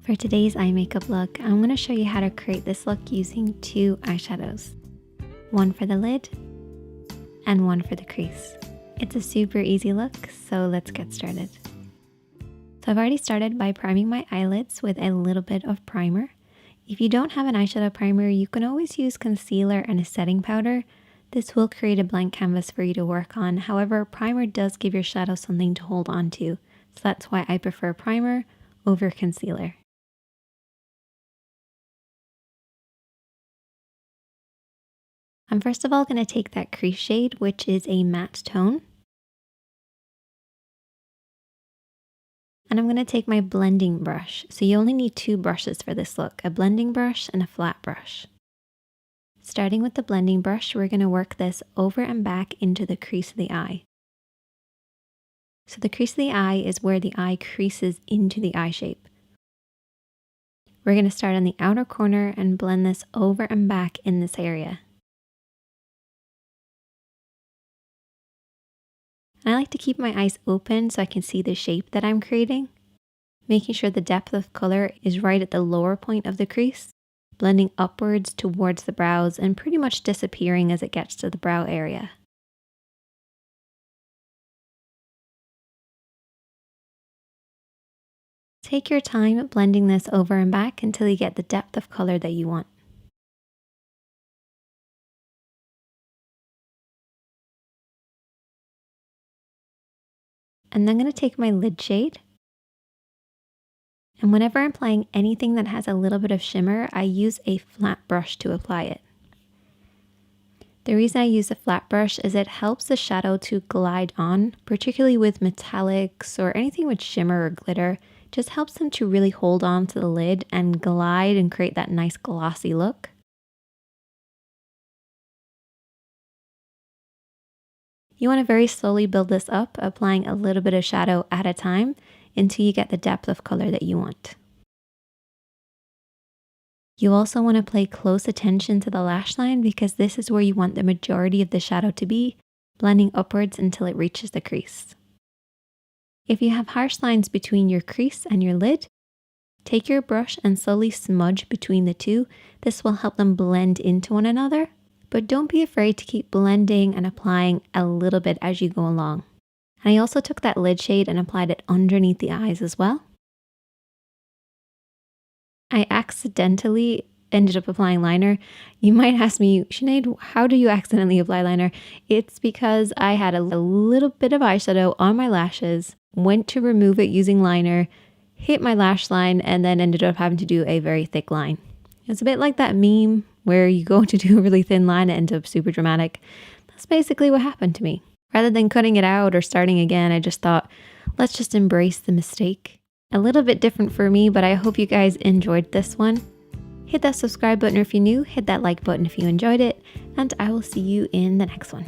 For today's eye makeup look, I'm going to show you how to create this look using two eyeshadows. One for the lid and one for the crease. It's a super easy look, so let's get started. So I've already started by priming my eyelids with a little bit of primer. If you don't have an eyeshadow primer, you can always use concealer and a setting powder. This will create a blank canvas for you to work on. However, primer does give your shadow something to hold on to. So that's why I prefer primer over concealer. I'm first of all going to take that crease shade, which is a matte tone. And I'm going to take my blending brush. So you only need two brushes for this look, a blending brush and a flat brush. Starting with the blending brush, we're going to work this over and back into the crease of the eye. So the crease of the eye is where the eye creases into the eye shape. We're going to start on the outer corner and blend this over and back in this area. And I like to keep my eyes open so I can see the shape that I'm creating, making sure the depth of color is right at the lower point of the crease, blending upwards towards the brows and pretty much disappearing as it gets to the brow area. Take your time blending this over and back until you get the depth of color that you want. And then I'm going to take my lid shade. And whenever I'm applying anything that has a little bit of shimmer, I use a flat brush to apply it. The reason I use a flat brush is it helps the shadow to glide on, particularly with metallics or anything with shimmer or glitter. It just helps them to really hold on to the lid and glide and create that nice glossy look. You want to very slowly build this up, applying a little bit of shadow at a time until you get the depth of color that you want. You also want to pay close attention to the lash line because this is where you want the majority of the shadow to be, blending upwards until it reaches the crease. If you have harsh lines between your crease and your lid, take your brush and slowly smudge between the two. This will help them blend into one another. But don't be afraid to keep blending and applying a little bit as you go along. And I also took that lid shade and applied it underneath the eyes as well. I accidentally ended up applying liner. You might ask me, Sinead, how do you accidentally apply liner? It's because I had a little bit of eyeshadow on my lashes, went to remove it using liner, hit my lash line, and then ended up having to do a very thick line. It's a bit like that meme where you go to do a really thin line and end up super dramatic. That's basically what happened to me. Rather than cutting it out or starting again, I just thought, let's just embrace the mistake. A little bit different for me, but I hope you guys enjoyed this one. Hit that subscribe button if you're new, hit that like button if you enjoyed it, and I will see you in the next one.